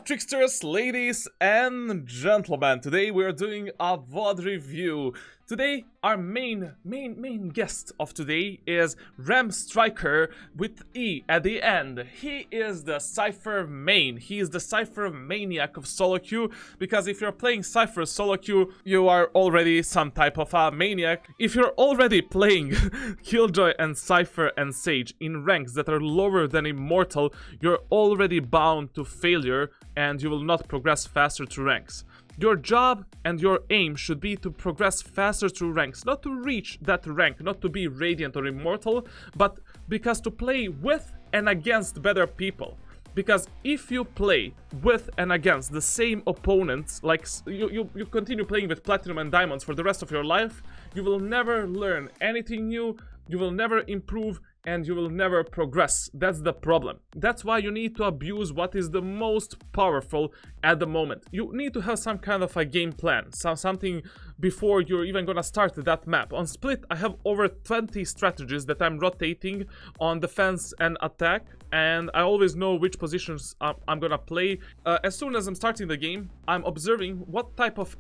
up, tricksters, ladies and gentlemen? Today we are doing a VOD review. Today our main guest of today is Ram Striker with E at the end. He is the Cypher main. He is the Cypher maniac of solo queue, because if you're playing Cypher solo queue, you are already some type of a maniac. If you're already playing Killjoy and Cypher and Sage in ranks that are lower than Immortal, you're already bound to failure and you will not progress faster through ranks. Your job and your aim should be to progress faster through ranks, not to reach that rank, not to be Radiant or Immortal, but because to play with and against better people. Because if you play with and against the same opponents, like you continue playing with Platinum and Diamonds for the rest of your life, you will never learn anything new, you will never improve, and you will never progress. That's the problem. That's why you need to abuse what is the most powerful at the moment. You need to have some kind of a game plan, something before you're even gonna start that map. On Split, I have over 20 strategies that I'm rotating on defense and attack, and I always know which positions I'm gonna play. As soon as I'm starting the game, I'm observing what type of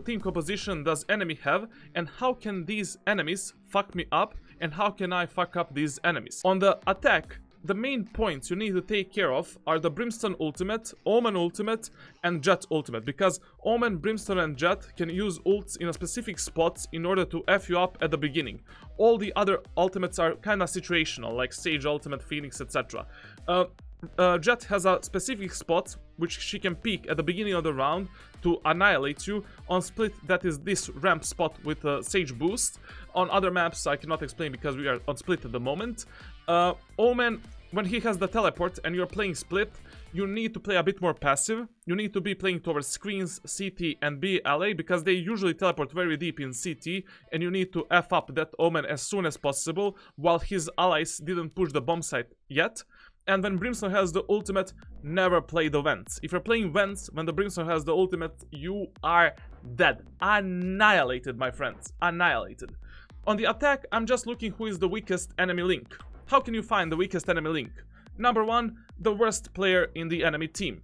team composition does enemy have, and how can these enemies fuck me up, and how can I fuck up these enemies. On the attack, the main points you need to take care of are the Brimstone ultimate, Omen ultimate, and Jet ultimate, because Omen, Brimstone, and Jet can use ults in a specific spots in order to F you up at the beginning. All the other ultimates are kinda situational, like Sage ultimate, Phoenix, etc. Jet has a specific spot which she can peek at the beginning of the round to annihilate you. On Split, that is this ramp spot with a Sage boost. On other maps, I cannot explain because we are on Split at the moment. Omen, when he has the teleport and you're playing Split, you need to play a bit more passive. You need to be playing towards screens, CT, and B LA, because they usually teleport very deep in CT, and you need to F up that Omen as soon as possible, while his allies didn't push the bomb site yet. And when Brimstone has the ultimate, never play the Vents. If you're playing Vents, when the Brimstone has the ultimate, you are dead. Annihilated, my friends. Annihilated. On the attack, I'm just looking who is the weakest enemy link. How can you find the weakest enemy link? Number one, the worst player in the enemy team.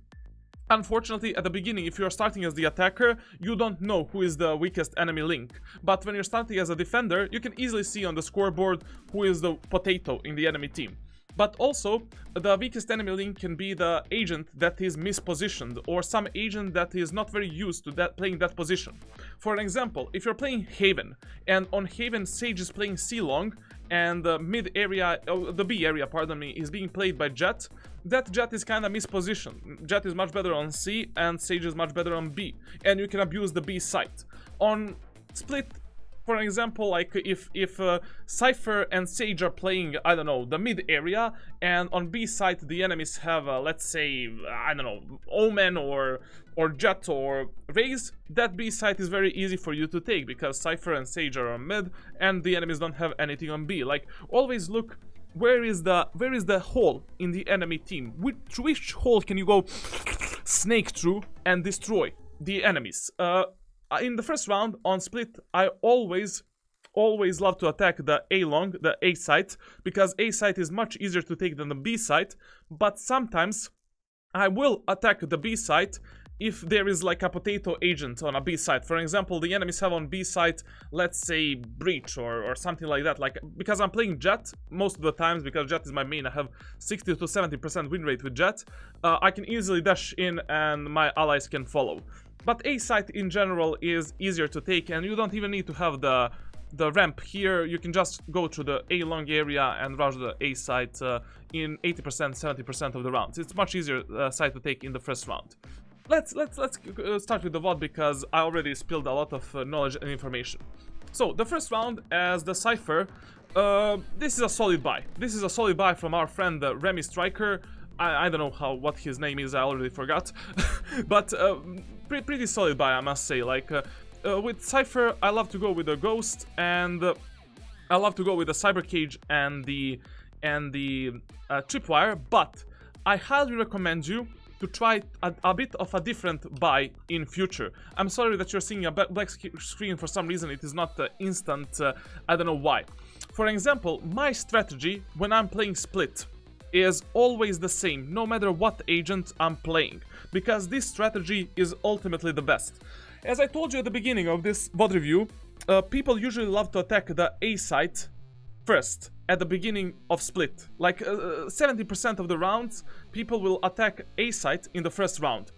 Unfortunately, at the beginning, if you're starting as the attacker, you don't know who is the weakest enemy link. But when you're starting as a defender, you can easily see on the scoreboard who is the potato in the enemy team. But also, the weakest enemy link can be the agent that is mispositioned, or some agent that is not very used to playing that position. For an example, if you're playing Haven, and on Haven Sage is playing C-Long, and the mid area, the B area, pardon me, is being played by Jet, that Jet is kinda mispositioned. Jet is much better on C, and Sage is much better on B, and you can abuse the B site. On Split, for example, like if Cypher and Sage are playing, I don't know, the mid area, and on B side the enemies have, let's say, I don't know, Omen or Jet or Raze, that B side is very easy for you to take, because Cypher and Sage are on mid, and the enemies don't have anything on B. Like, always look, where is the hole in the enemy team? Which hole can you go snake through and destroy the enemies? In the first round on Split, I always love to attack the A-long, the A site, because A site is much easier to take than the B site, but sometimes I will attack the B site if there is like a potato agent on a B site. For example, the enemies have on B site, let's say, Breach or something like that. Like, because I'm playing Jet most of the times, because Jet is my main, I have 60 to 70% win rate with Jet, I can easily dash in and my allies can follow. But A site in general is easier to take, and you don't even need to have the ramp here. You can just go through the A long area and rush the A site in 80%, 70% of the rounds. It's much easier site to take in the first round. Let's start with the VOD, because I already spilled a lot of knowledge and information. So the first round as the Cypher, this is a solid buy. This is a solid buy from our friend Remy Striker. I don't know what his name is, I already forgot. But pretty solid buy, I must say. Like, with Cypher, I love to go with the Ghost, and I love to go with the Cyber Cage and the Tripwire, but I highly recommend you to try a bit of a different buy in future. I'm sorry that you're seeing a black screen for some reason. It is not instant, I don't know why. For example, my strategy when I'm playing Split is always the same, no matter what agent I'm playing, because this strategy is ultimately the best. As I told you at the beginning of this VOD review, people usually love to attack the A site first, at the beginning of split. Like 70% of the rounds, people will attack A site in the first round.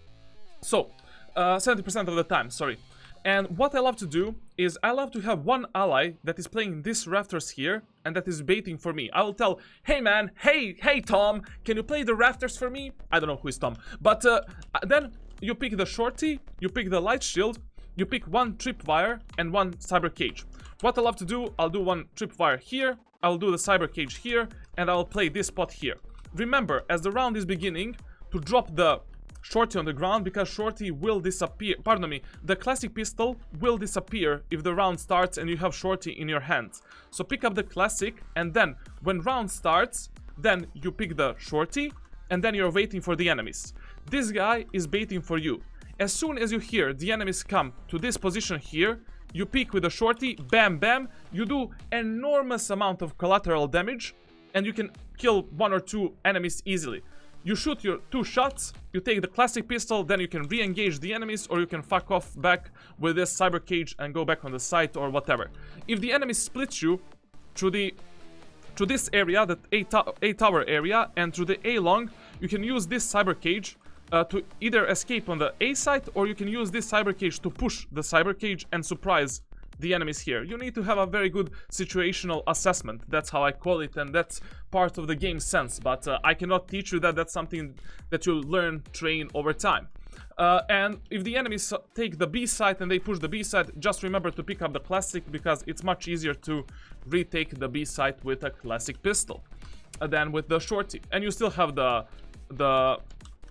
So, 70% of the time, sorry. And what I love to do is I love to have one ally that is playing this rafters here and that is baiting for me. I will tell, hey man, hey Tom, can you play the rafters for me? I don't know who is Tom. But then you pick the shorty, you pick the light shield, you pick one tripwire and one cyber cage. What I love to do, I'll do one tripwire here, I'll do the cyber cage here, and I'll play this spot here. Remember, as the round is beginning, to drop the shorty on the ground, because shorty will disappear. Pardon me, the classic pistol will disappear if the round starts and you have shorty in your hands. So pick up the classic, and then when round starts, then you pick the shorty, and then you're waiting for the enemies. This guy is baiting for you. As soon as you hear the enemies come to this position here, you peek with the shorty, bam bam, you do enormous amount of collateral damage, and you can kill 1 or 2 enemies easily. You shoot your 2 shots, you take the classic pistol, then you can re-engage the enemies, or you can fuck off back with this cyber cage and go back on the site or whatever. If the enemy splits you through this area, that A tower area, and through the A long, you can use this cyber cage to either escape on the A site, or you can use this cyber cage to push the cyber cage and surprise the enemies here. You need to have a very good situational assessment. That's how I call it, and that's part of the game sense. But I cannot teach you that. That's something that you'll learn, train over time. And if the enemies take the B site and they push the B site, just remember to pick up the classic, because it's much easier to retake the B site with a classic pistol than with the shorty. And you still have the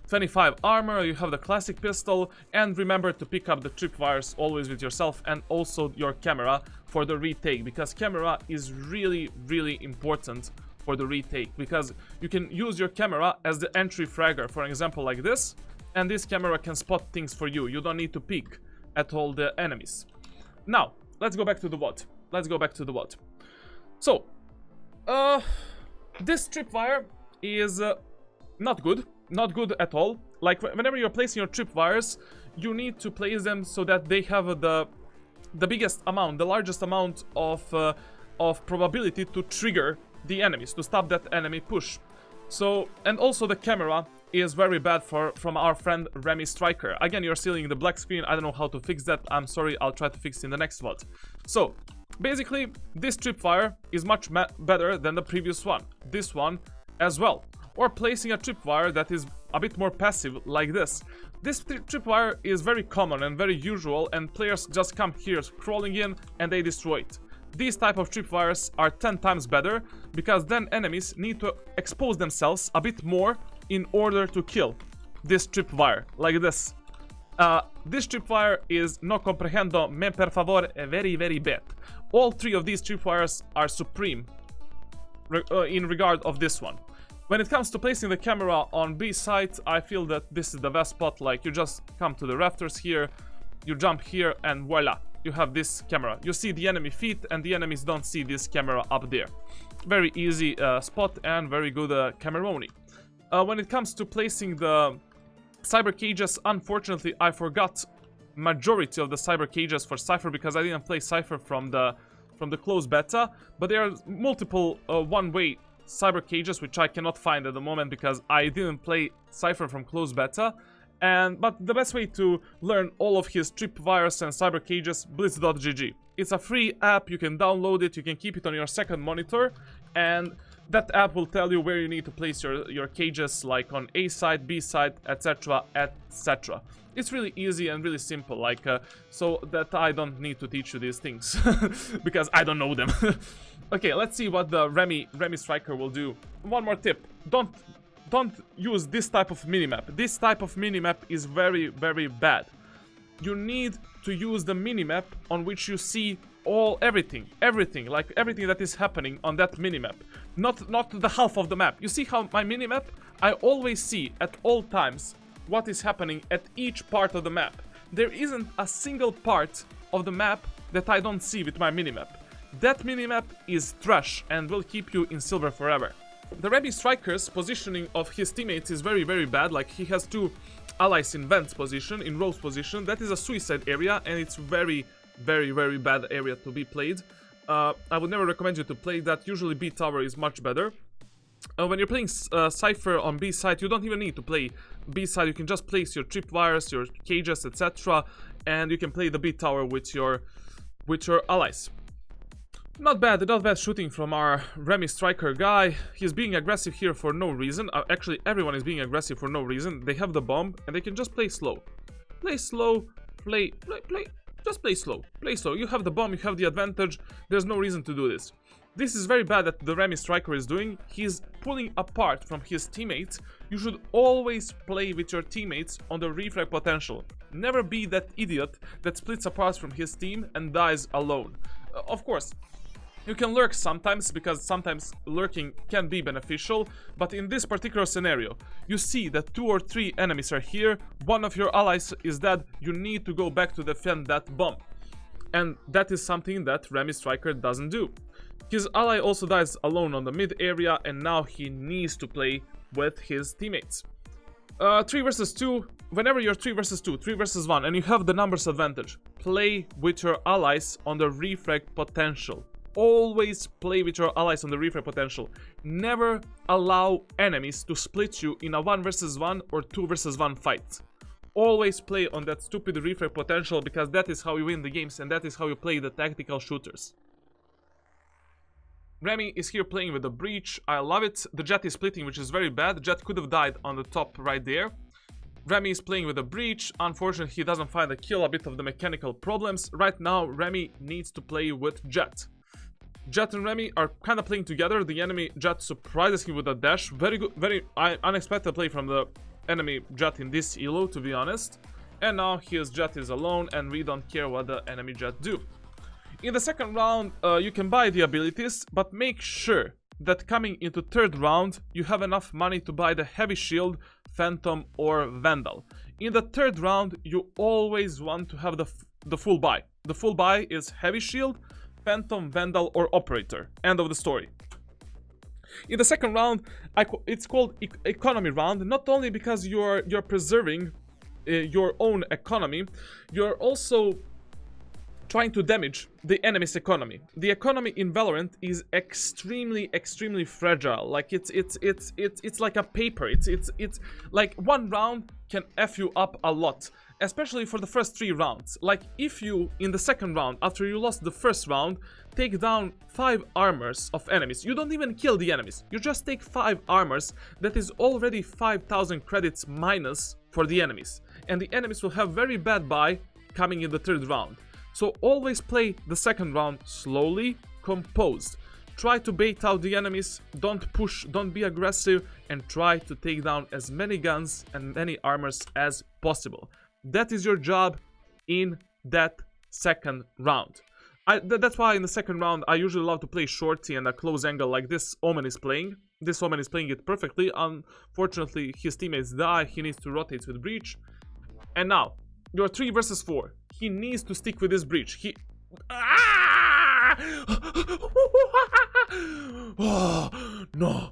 25 armor, you have the classic pistol, and remember to pick up the tripwires always with yourself, and also your camera for the retake, because camera is really important for the retake, because you can use your camera as the entry fragger, for example like this, and this camera can spot things for you. You don't need to peek at all the enemies. Now, let's go back to the VOD. So, this tripwire is not good at all. Like, whenever you're placing your tripwires, you need to place them so that they have the biggest amount, the largest amount of probability to trigger the enemies, to stop that enemy push. So, and also the camera is very bad from our friend Remy Striker. Again, you're seeing the black screen. I don't know how to fix that. I'm sorry, I'll try to fix it in the next VOD. So, basically, this tripwire is much better than the previous one. This one as well. Or placing a tripwire that is a bit more passive, like this. This tripwire is very common and very usual, and players just come here crawling in and they destroy it. These type of tripwires are 10 times better, because then enemies need to expose themselves a bit more in order to kill this tripwire, like this. This tripwire is no comprehendo, me per favor, very bad. All 3 of these tripwires are supreme in regard of this one. When it comes to placing the camera on B site, I feel that this is the best spot. Like, you just come to the rafters here, you jump here, and voila, you have this camera. You see the enemy feet, and the enemies don't see this camera up there. Very easy spot and very good cameroni. When it comes to placing the cyber cages, unfortunately, I forgot majority of the cyber cages for Cypher, because I didn't play Cypher from the closed beta, but there are multiple one-way cyber cages which I cannot find at the moment, because I didn't play Cypher from closed beta. But the best way to learn all of his tripwires and cyber cages, blitz.gg. It's a free app, you can download it, you can keep it on your second monitor, and that app will tell you where you need to place your cages, like on A side, B side, etc, etc. It's really easy and really simple, like, so that I don't need to teach you these things, because I don't know them. Okay, let's see what the Remy Striker will do. One more tip, don't use this type of minimap. This type of minimap is very bad. You need to use the minimap on which you see everything, like everything that is happening on that minimap, not the half of the map. You see how my minimap, I always see at all times what is happening at each part of the map. There isn't a single part of the map that I don't see with my minimap. That minimap is trash and will keep you in silver forever. The Remy Striker's positioning of his teammates is very, very bad. Like, he has two allies in vent position, in rose position. That is a suicide area, and it's very, very, very bad area to be played. I would never recommend you to play that. Usually B tower is much better. When you're playing Cypher on B side, you don't even need to play B side. You can just place your tripwires, your cages, etc. And you can play the B tower with your allies. Not bad shooting from our Remy Striker guy. He's being aggressive here for no reason. Actually, everyone is being aggressive for no reason. They have the bomb and they can just play slow. Play slow, just play slow. Play slow. You have the bomb, you have the advantage. There's no reason to do this. This is very bad that the Remy Striker is doing. He's pulling apart from his teammates. You should always play with your teammates on the refrag potential. Never be that idiot that splits apart from his team and dies alone. Of course, you can lurk sometimes, because sometimes lurking can be beneficial, but in this particular scenario, you see that 2 or 3 enemies are here, one of your allies is dead, you need to go back to defend that bomb. And that is something that Remy Striker doesn't do. His ally also dies alone on the mid area, and now he needs to play with his teammates. 3 versus 2, whenever you're 3 versus 2, 3 versus 1, and you have the numbers advantage, play with your allies on the refrag potential. Always play with your allies on the refrag potential. Never allow enemies to split you in a 1 versus 1 or 2 versus 1 fight. Always play on that stupid refrag potential, because that is how you win the games and that is how you play the tactical shooters. Remy is here playing with the breach. I love it. The Jet is splitting, which is very bad. The Jet could have died on the top right there. Remy is playing with a breach. Unfortunately, he doesn't find a kill, a bit of the mechanical problems. Right now, Remy needs to play with Jet. Jet and Remy are kind of playing together. The enemy Jet surprises him with a dash. Very good, very unexpected play from the enemy Jet in this elo, to be honest. And now his Jet is alone, and we don't care what the enemy Jet do. In the second round, you can buy the abilities, but make sure that coming into third round, you have enough money to buy the Heavy Shield, Phantom, or Vandal. In the third round, you always want to have the full buy. The full buy is Heavy Shield, Phantom, Vandal, or Operator. End of the story. In the second round, it's called economy round, not only because you're preserving your own economy, you're also trying to damage the enemy's economy. The economy in Valorant is extremely fragile. Like it's like a paper. It's like one round can F you up a lot, especially for the first 3 rounds. Like if you in the second round, after you lost the first round, take down 5 armors of enemies, you don't even kill the enemies, you just take 5 armors, that is already 5,000 credits minus for the enemies, and the enemies will have very bad buy coming in the third round. So always play the second round slowly, composed. Try to bait out the enemies, don't push, don't be aggressive, and try to take down as many guns and many armors as possible. That is your job in that second round. That's why in the second round I usually love to play shorty and a close angle like this Omen is playing. This Omen is playing it perfectly. Unfortunately, his teammates die, he needs to rotate with breach. And now, you're 3 versus 4. He needs to stick with this breach. Oh, no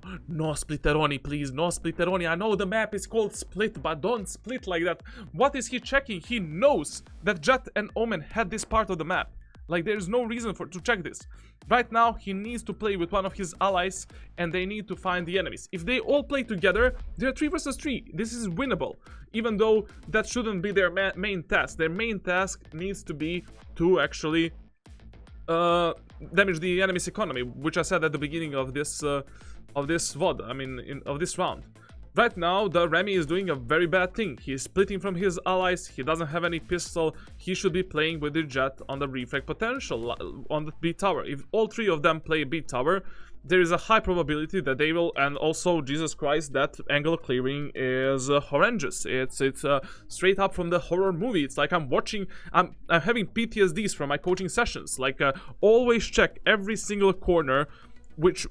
splitteroni, please, no splitteroni. I know the map is called split, but don't split like that. What is he checking? He knows that Jet and Omen had this part of the map. Like, there's no reason to check this. Right now, he needs to play with one of his allies, and they need to find the enemies. If they all play together, they're 3 versus 3. This is winnable, even though that shouldn't be their main task. Their main task needs to be to actually damage the enemy's economy, which I said at the beginning of this VOD. I mean, of this round. Right now, the Remy is doing a very bad thing. He's splitting from his allies, he doesn't have any pistol, he should be playing with the Jet on the refrag potential, on the B tower. If all 3 of them play B tower, there is a high probability that they will, and also, Jesus Christ, that angle clearing is horrendous. It's straight up from the horror movie. It's like I'm having PTSDs from my coaching sessions. Like, always check every single corner which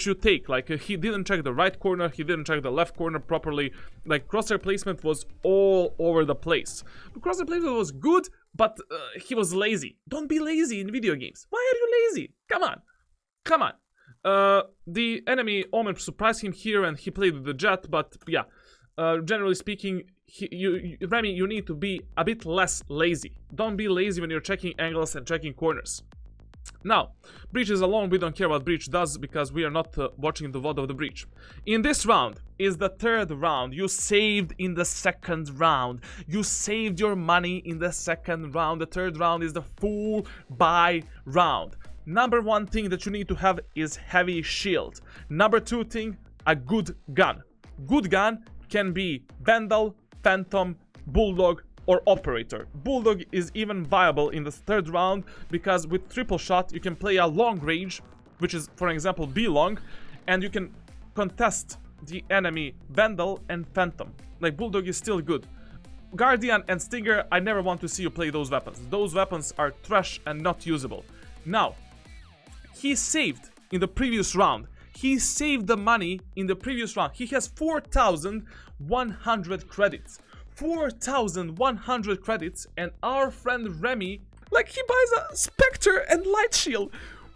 you take. Like, he didn't check the right corner, he didn't check the left corner properly. Like, crosshair placement was all over the place. The crosshair placement was good, but he was lazy. Don't be lazy in video games. Why are you lazy? Come on. The enemy Omen surprised him here and he played with the Jet, but yeah, generally speaking, Remy, you need to be a bit less lazy. Don't be lazy when you're checking angles and checking corners. Now, Breach is alone, we don't care what Breach does because we are not watching the VOD of the Breach. In this round is the third round. You saved in the second round. You saved your money in the second round. The third round is the full buy round. Number one thing that you need to have is heavy shield. Number two thing, a good gun. Good gun can be Vandal, Phantom, Bulldog, or Operator. Bulldog is even viable in the third round because with triple shot you can play a long range, which is for example B long, and you can contest the enemy Vandal and Phantom. Like, Bulldog is still good. Guardian and Stinger, I never want to see you play those weapons. Those weapons are trash and not usable. Now, he saved in the previous round. He saved the money in the previous round. He has 4,100 credits. 4,100 credits, and our friend Remy, like, he buys a Spectre and Light Shield.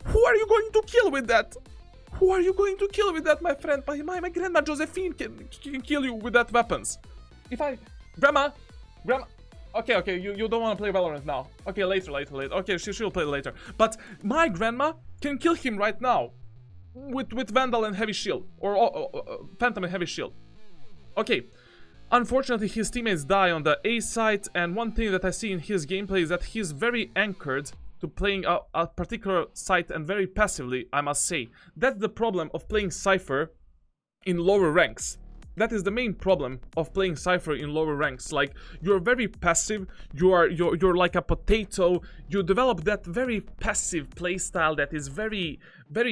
Who are you going to kill with that? Who are you going to kill with that, my friend? My grandma Josephine can kill you with that weapons. If I... Grandma... Okay, you don't want to play Valorant now. Okay, later. Okay, she'll play later. But my grandma can kill him right now. With Vandal and Heavy Shield. Or Phantom and Heavy Shield. Okay. Unfortunately, his teammates die on the A site, and one thing that I see in his gameplay is that he's very anchored to playing a particular site, and very passively, I must say. That's the problem of playing Cypher in lower ranks. That is the main problem of playing Cypher in lower ranks. Like, you're very passive, you're like a potato. You develop that very passive playstyle that is very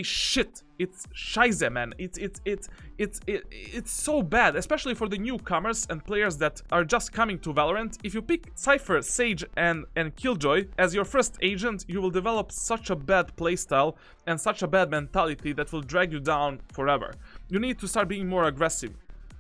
shit. It's scheiße, man. It's so bad, especially for the newcomers and players that are just coming to Valorant. If you pick Cypher, Sage, and Killjoy as your first agent, you will develop such a bad playstyle and such a bad mentality that will drag you down forever. You need to start being more aggressive.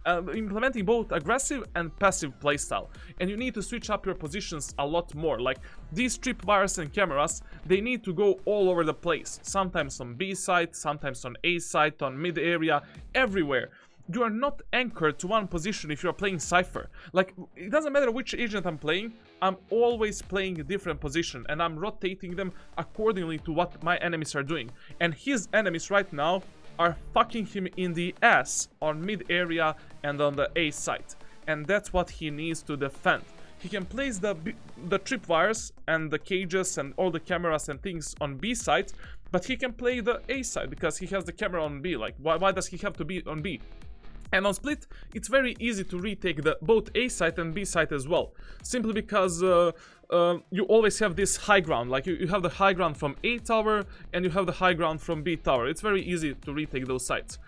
Implementing both aggressive and passive playstyle, and you need to switch up your positions a lot more. Like, these tripwires and cameras, they need to go all over the place, sometimes on B side, sometimes on A side, on mid area, everywhere. You are not anchored to one position if you're playing Cypher. Like, it doesn't matter which agent I'm playing, I'm always playing a different position, and I'm rotating them accordingly to what my enemies are doing. And his enemies right now are fucking him in the ass on mid area and on the A site, and that's what he needs to defend. He can place the tripwires and the cages and all the cameras and things on B side, but he can play the A side because he has the camera on B. Like, why does he have to be on B? And on split, it's very easy to retake both A site and B site as well, simply because you always have this high ground. Like, you have the high ground from A tower and you have the high ground from B tower. It's very easy to retake those sites.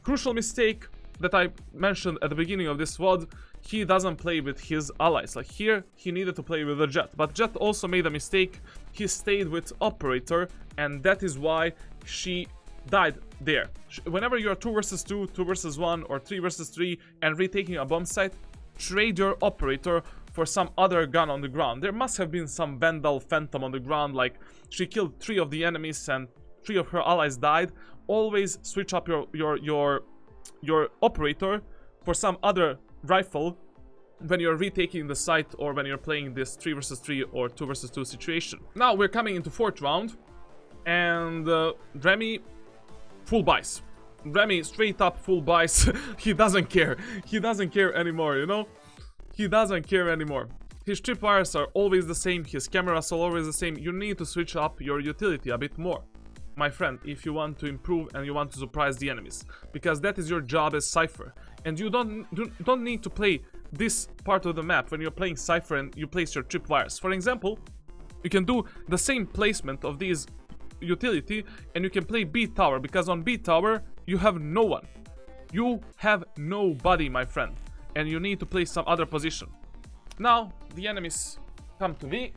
Crucial mistake that I mentioned at the beginning of this VOD, he doesn't play with his allies. Like, here he needed to play with the Jet, but Jet also made a mistake. He stayed with Operator, and that is why she died there. Whenever you're 2 versus 2, 2 versus 1, or 3 versus 3 and retaking a bomb site, trade your Operator for some other gun on the ground. There must have been some Vandal Phantom on the ground. Like, she killed 3 of the enemies and 3 of her allies died. Always switch up your Operator for some other rifle when you're retaking the site, or when you're playing this 3 versus 3 or 2 versus 2 situation. Now we're coming into 4th round, and Remy full buys. Remy straight up full buys. He doesn't care. He doesn't care anymore, you know? He doesn't care anymore. His tripwires are always the same. His cameras are always the same. You need to switch up your utility a bit more, my friend, if you want to improve and you want to surprise the enemies, because that is your job as Cypher. And you don't need to play this part of the map when you're playing Cypher and you place your tripwires. For example, you can do the same placement of these utility and you can play B tower, because on B tower you have no one. You have nobody, my friend, and you need to play some other position. Now the enemies come to me,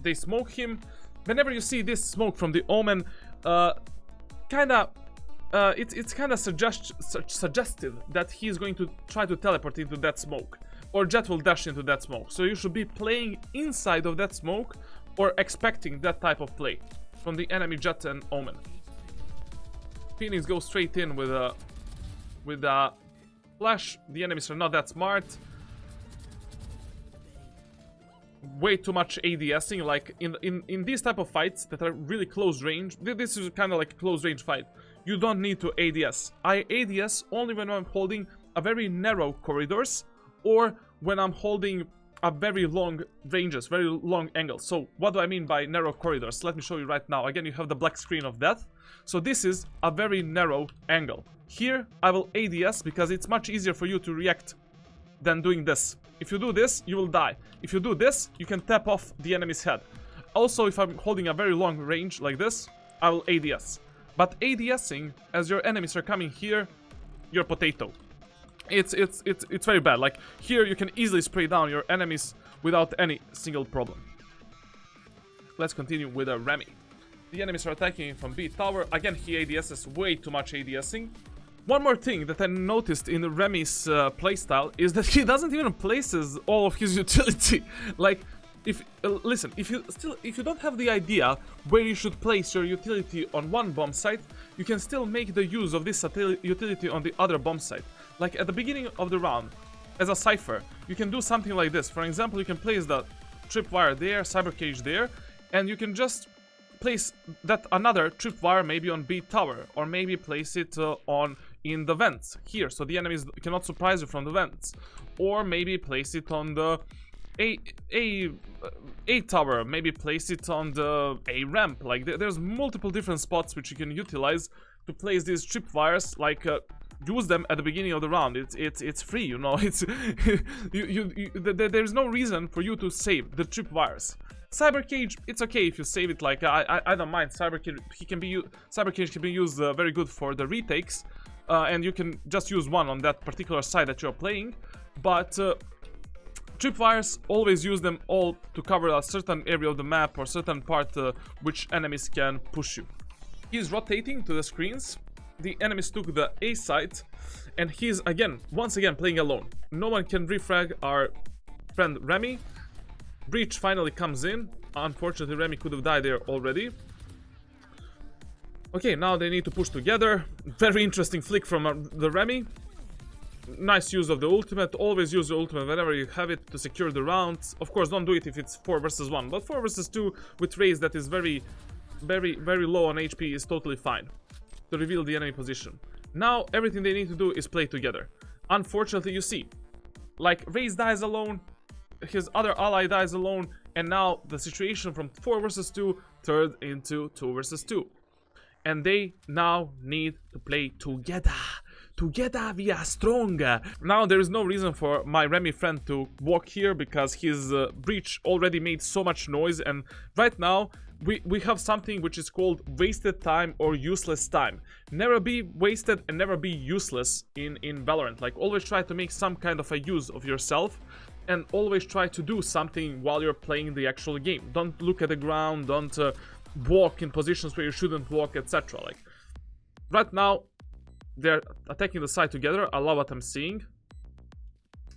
they smoke him. Whenever you see this smoke from the Omen, it's kind of suggestive that he's going to try to teleport into that smoke, or Jet will dash into that smoke. So you should be playing inside of that smoke, or expecting that type of play from the enemy Jet and Omen. Phoenix goes straight in with a flash. The enemies are not that smart. Way too much ADSing. Like in these type of fights that are really close range. This is kind of like a close range fight. You don't need to ADS. I ADS only when I'm holding a very narrow corridors or when I'm holding a very long ranges, very long angles. So what do I mean by narrow corridors? Let me show you right now. Again, you have the black screen of death. So this is a very narrow angle. Here I will ADS because it's much easier for you to react than doing this. If you do this, you will die. If you do this, you can tap off the enemy's head. Also, if I'm holding a very long range like this, I will ADS. But ADSing as your enemies are coming here, you're potato. It's very bad. Like here you can easily spray down your enemies without any single problem. Let's continue with a Remy. The enemies are attacking from B tower. Again, he ADSs way too much ADSing. One more thing that I noticed in Remy's playstyle is that he doesn't even places all of his utility. Like, listen, if you don't have the idea where you should place your utility on one bomb site, you can still make the use of this utility on the other bomb site. Like at the beginning of the round, as a Cypher, you can do something like this. For example, you can place the tripwire there, cyber cage there, and you can just place that another tripwire maybe on B tower, or maybe place it in the vents here, so the enemies cannot surprise you from the vents, or maybe place it on the A tower, maybe place it on the A ramp. Like there's multiple different spots which you can utilize to place these tripwires. Like use them at the beginning of the round. It's free, you know. It's there's no reason for you to save the tripwires. Cyber cage, it's okay if you save it. Like I don't mind. Cyber cage can be used very good for the retakes, and you can just use one on that particular side that you're playing. But tripwires, always use them all to cover a certain area of the map or certain part which enemies can push you. He's rotating to the screens. The enemies took the A side, and he's once again playing alone. No one can refrag our friend Remy. Breach finally comes in. Unfortunately, Remy could have died there already. Okay, now they need to push together. Very interesting flick from the Remy. Nice use of the ultimate. Always use the ultimate whenever you have it to secure the rounds. Of course, don't do it if it's 4 versus 1. But 4 versus 2 with Raze that is very low on HP is totally fine to reveal the enemy position. Now, everything they need to do is play together. Unfortunately, you see, like Raze dies alone, his other ally dies alone, and now the situation from 4 versus 2 turned into 2 versus 2. And they now need to play together. Together we are stronger. Now there is no reason for my Remy friend to walk here because his breach already made so much noise, and right now we have something which is called wasted time or useless time. Never be wasted and never be useless in Valorant. Like always try to make some kind of a use of yourself, and always try to do something while you're playing the actual game. Don't look at the ground, don't walk in positions where you shouldn't walk, etc. Like right now they're attacking the side together. I love what I'm seeing.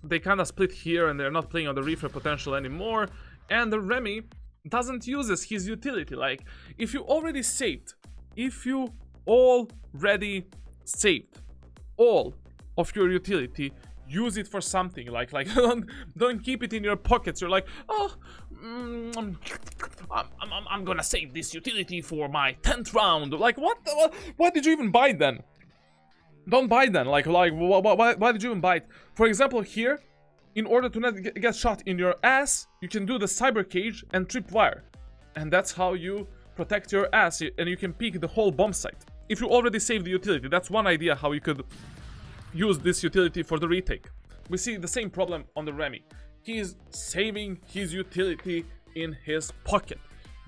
They kind of split here and they're not playing on the refresh potential anymore, and the Remy doesn't use his utility. Like if you already saved all of your utility, use it for something. Like don't keep it in your pockets. You're like, oh, I'm gonna save this utility for my 10th round. Like why did you even buy it then? Don't buy it then. Like why did you even buy it? For example, here, in order to not get shot in your ass, you can do the cyber cage and tripwire, and that's how you protect your ass, and you can peek the whole bomb site. If you already saved the utility, that's one idea how you could use this utility for the retake. We see the same problem on the Remy. He's saving his utility in his pocket.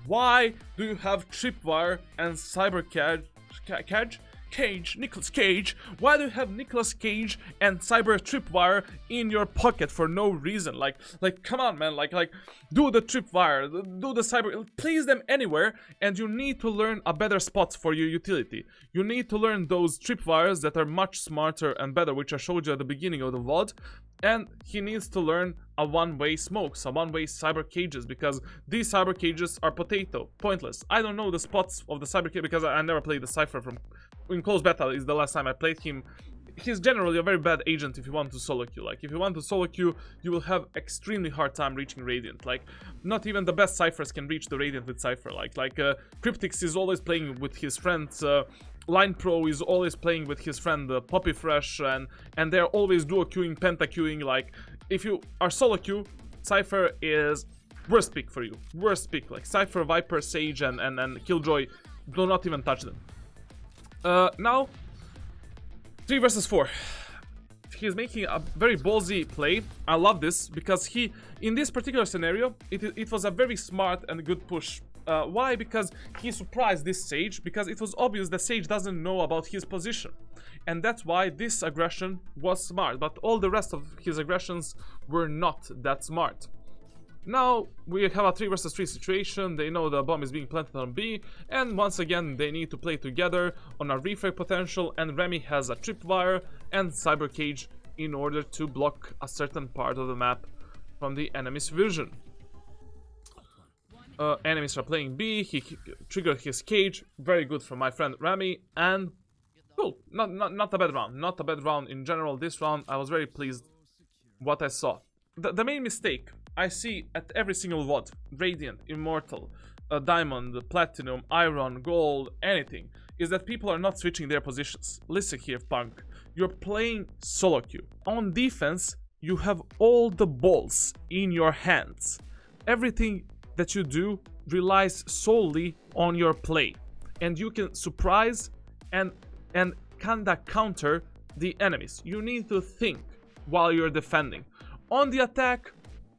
Why do you have tripwire and cyber Nicolas Cage? Why do you have Nicolas Cage and cyber tripwire in your pocket for no reason? Like come on, man. Like do the tripwire, do the cyber, place them anywhere, and you need to learn a better spots for your utility. You need to learn those tripwires that are much smarter and better, which I showed you at the beginning of the VOD. And he needs to learn a one-way smokes, a one-way cyber cages, because these cyber cages are pointless. I don't know the spots of the cyber cage because I never played the Cypher from in close battle is the last time I played him. He's generally a very bad agent if you want to solo queue. Like, if you want to solo queue, you will have extremely hard time reaching Radiant. Like, not even the best Cyphers can reach the Radiant with Cypher. Like Cryptix is always playing with his friends. Line Pro is always playing with his friend Poppy Fresh, and they're always duo queuing, penta queuing. Like, if you are solo queue, Cypher is worst pick for you. Worst pick. Like, Cypher, Viper, Sage, and Killjoy, do not even touch them. Now, 3 versus 4. He's making a very ballsy play. I love this because he, in this particular scenario, it was a very smart and good push. Why? Because he surprised this Sage, because it was obvious that Sage doesn't know about his position. And that's why this aggression was smart, but all the rest of his aggressions were not that smart. Now we have a 3 versus 3 situation. They know the bomb is being planted on B, and once again they need to play together on a refrag potential, and Remy has a tripwire and cyber cage in order to block a certain part of the map from the enemy's vision. Enemies are playing B, he triggered his cage, very good from my friend Remy, and cool, not a bad round, not a bad round in general. This round I was very pleased what I saw. The main mistake I see at every single VOD, Radiant, Immortal, Diamond, Platinum, Iron, Gold, anything, is that people are not switching their positions. Listen here, Punk, you're playing solo queue. On defense, you have all the balls in your hands. Everything that you do relies solely on your play, and you can surprise and kinda counter the enemies. You need to think while you're defending. On the attack,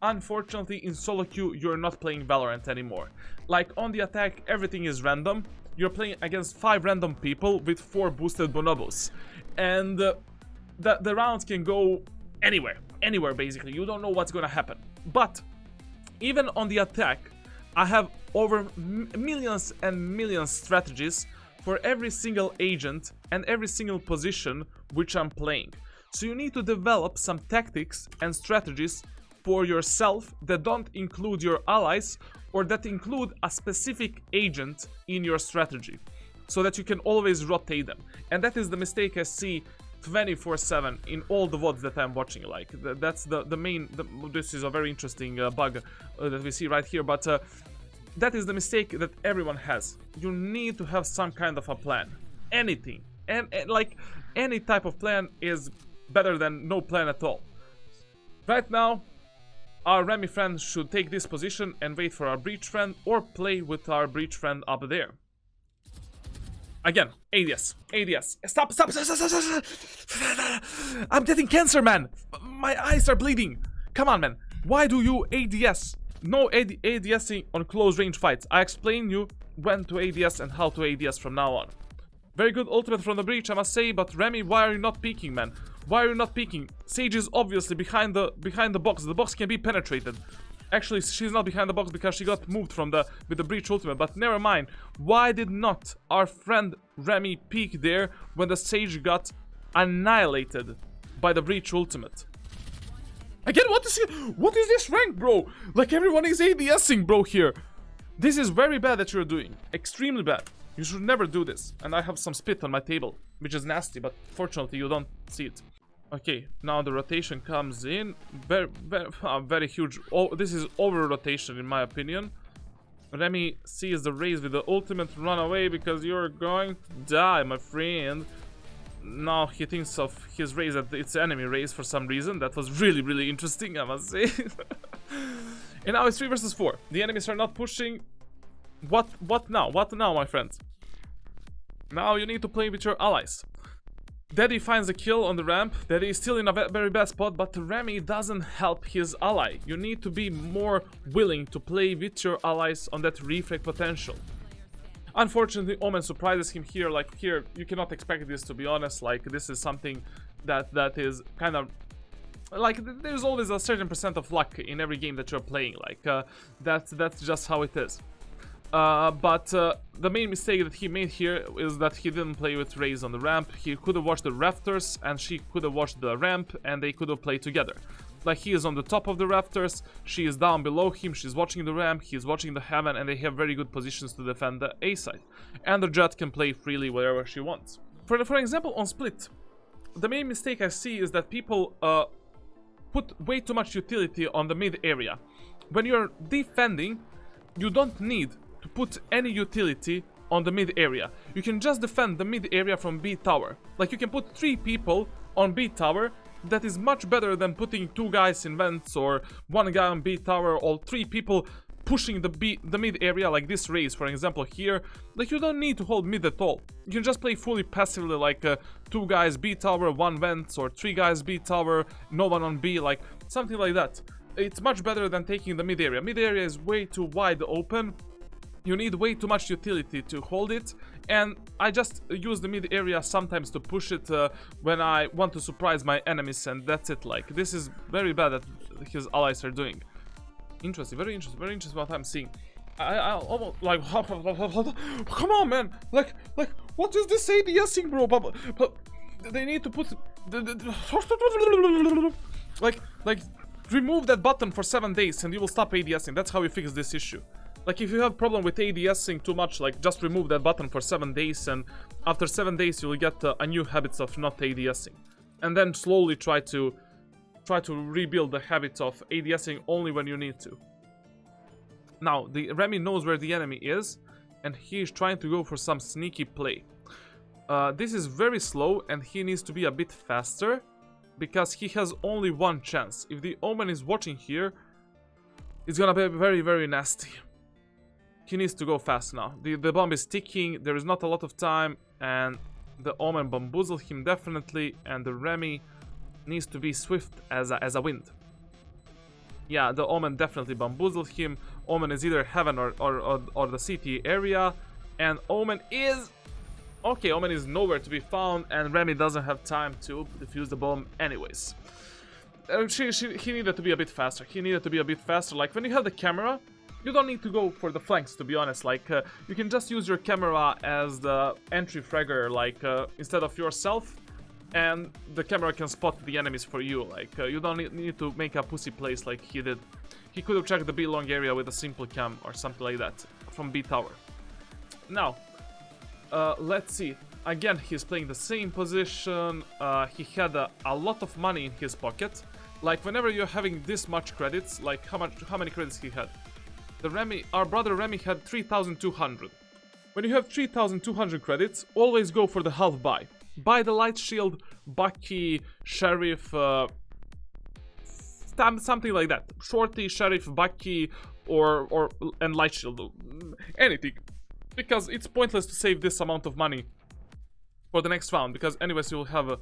unfortunately, in solo queue, you're not playing Valorant anymore. Like, on the attack, everything is random. You're playing against 5 random people with 4 boosted bonobos. And the rounds can go anywhere. Anywhere, basically. You don't know what's gonna happen. But, even on the attack, I have over millions and millions strategies for every single agent and every single position which I'm playing. So you need to develop some tactics and strategies for yourself that don't include your allies, or that include a specific agent in your strategy, so that you can always rotate them. And that is the mistake I see 24/7 in all the VODs that I'm watching. Like, that's the main, this is a very interesting bug that we see right here, but that is the mistake that everyone has. You need to have some kind of a plan. Anything. And like, any type of plan is better than no plan at all. Right now, our Remy friend should take this position and wait for our breach friend, or play with our breach friend up there. Again, ADS. Stop. I'm getting cancer, man. My eyes are bleeding. Come on, man. Why do you ADS? No ADSing on close range fights. I explained you when to ADS and how to ADS from now on. Very good ultimate from the breach, I must say, but Remy, why are you not peeking, man? Why are you not peeking? Sage is obviously behind the box. The box can be penetrated. Actually, she's not behind the box because she got moved with the breach ultimate, but never mind. Why did not our friend Remy peek there when the Sage got annihilated by the breach ultimate? Again, what is this rank, bro? Like, everyone is ADSing, bro, here. This is very bad that you're doing. Extremely bad. You should never do this. And I have some spit on my table, which is nasty, but fortunately you don't see it. Okay, now the rotation comes in. Very huge. Oh, this is over rotation in my opinion. Remy sees the raise with the ultimate, run away because you're going to die, my friend. Now he thinks of his raise that it's enemy raise for some reason. That was really interesting, I must say. And now it's 3 versus 4. The enemies are not pushing. What now? What now, my friends? Now you need to play with your allies. Daddy finds a kill on the ramp. Daddy is still in a very bad spot, but Remy doesn't help his ally. You need to be more willing to play with your allies on that refrag potential. Unfortunately, Omen surprises him here. Like, here, you cannot expect this, to be honest. Like, this is something that is kind of... Like, there's always a certain % of luck in every game that you're playing. Like, that's just how it is. But the main mistake that he made here is that he didn't play with Raze on the ramp. He could have watched the rafters and she could have watched the ramp, and they could have played together. Like, he is on the top of the rafters, she is down below him, she's watching the ramp, he's watching the heaven, and they have very good positions to defend the A side. And the Jet can play freely wherever she wants. For example, on split, the main mistake I see is that people put way too much utility on the mid area. When you're defending, you don't need to put any utility on the mid area. You can just defend the mid area from B tower. Like, you can put 3 people on B tower. That is much better than putting 2 guys in vents or 1 guy on B tower, or 3 people pushing the mid area, like this race, for example, here. Like, you don't need to hold mid at all. You can just play fully passively, like 2 guys B tower, 1 vents, or 3 guys B tower, no one on B, like something like that. It's much better than taking the mid area. Mid area is way too wide open. You need way too much utility to hold it, and I just use the mid area sometimes to push it when I want to surprise my enemies, and that's it. Like, this is very bad that his allies are doing. Interesting, very interesting what I'm seeing. I almost like, come on, man, like what is this ADSing, bro? But they need to put like remove that button for 7 days and you will stop ADSing. That's how you fix this issue. Like, if you have problem with ADSing too much, like, just remove that button for 7 days, and after 7 days you will get a new habits of not ADSing, and then slowly try to rebuild the habit of ADSing only when you need to. Now, the Remy knows where the enemy is, and he is trying to go for some sneaky play. This is very slow, and he needs to be a bit faster, because he has only 1 chance. If the Omen is watching here, it's gonna be very nasty. He needs to go fast now. The bomb is ticking, there is not a lot of time, and the Omen bamboozled him definitely, and the Remy needs to be swift as a wind. Yeah, the Omen definitely bamboozled him. Omen is either heaven or the CT area, and Omen is... Okay, Omen is nowhere to be found, and Remy doesn't have time to defuse the bomb anyways. He needed to be a bit faster. Like, when you have the camera, you don't need to go for the flanks, to be honest. Like, you can just use your camera as the entry fragger, like, instead of yourself, and the camera can spot the enemies for you. Like, you don't need to make a pussy place like he did. He could have checked the B long area with a simple cam or something like that from B tower. Now, let's see. Again, he's playing the same position. He had a lot of money in his pocket. Like, whenever you're having this much credits, like, how many credits he had? Our brother Remy had 3,200. When you have 3,200 credits, always go for the half buy. Buy the light shield, Bucky, Sheriff, something like that. Shorty, Sheriff, Bucky, and light shield, anything. Because it's pointless to save this amount of money for the next round, because anyways you'll have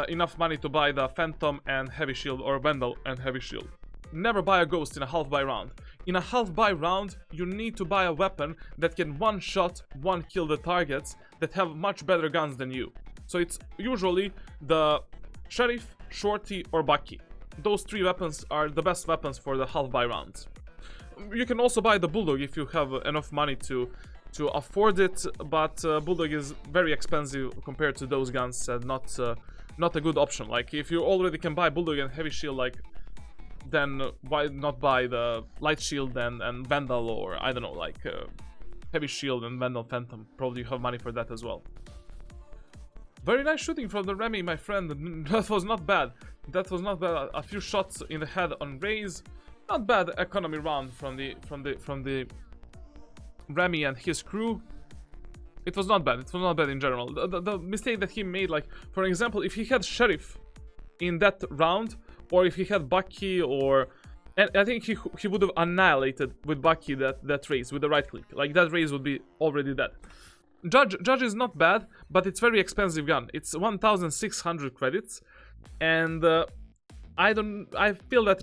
enough money to buy the Phantom and Heavy Shield, or Vandal and Heavy Shield. Never buy a Ghost in a half buy round. In a half buy round, you need to buy a weapon that can one-shot, one-kill the targets that have much better guns than you. So it's usually the Sheriff, Shorty, or Bucky. Those 3 weapons are the best weapons for the half buy rounds. You can also buy the Bulldog if you have enough money to afford it, but Bulldog is very expensive compared to those guns, and not a good option. Like, if you already can buy Bulldog and Heavy Shield, like, then why not buy the Light Shield and Vandal, or I don't know, like Heavy Shield and Vandal Phantom. Probably you have money for that as well. Very nice shooting from the Remy, my friend. That was not bad. A few shots in the head on Raze. Not bad economy round from the Remy and his crew. It was not bad. In general. The mistake that he made, like, for example, if he had Sheriff in that round, or if he had Bucky, and I think he would have annihilated with Bucky that race with the right click. Like, that race would be already dead. Judge is not bad, but it's very expensive gun. It's 1,600 credits, and I feel that